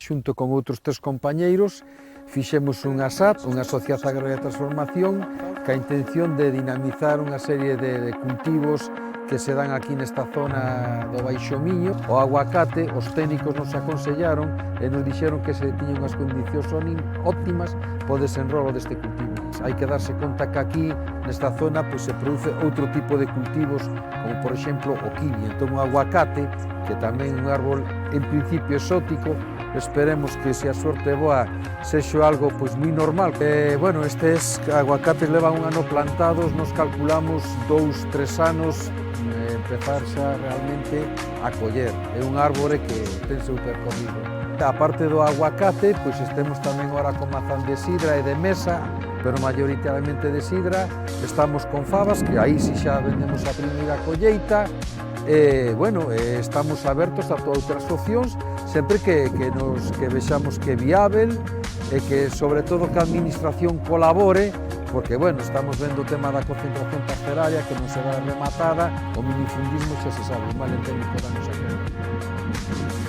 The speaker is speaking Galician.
xunto con outros 3 compañeiros, fixemos un ASAT, unha Asociación Agraria de Transformación, ca intención de dinamizar unha serie de cultivos que se dan aquí nesta zona do Baixo Miño. O aguacate, os técnicos nos aconsellaron e nos dixeron que se tiñan unhas condicións óptimas para o desenrolo deste cultivo. Hai que darse conta que aquí, nesta zona, se produce outro tipo de cultivos, como por exemplo o kiwi. Entón o aguacate, que tamén é un árbol en principio exótico, esperemos que se a sorte é boa sexa algo moi normal. Bueno, estes aguacates levan un ano plantados, nos calculamos 2-3 anos empezar xa realmente a coller. É un árbore que ten seu percorrido. A parte do aguacate, estemos tamén ora con mazán de sidra e de mesa, pero maioritariamente de sidra. Estamos con fabas, que aí si xa vendemos a primeira colleita. Estamos abertos a todas outras opcións, sempre que vexamos que é viável e que, sobre todo, que a administración colabore, porque, estamos vendo o tema da concentración parcelaria que non se dá rematada, o minifundismo xa se sabe, mal en técnico da nosa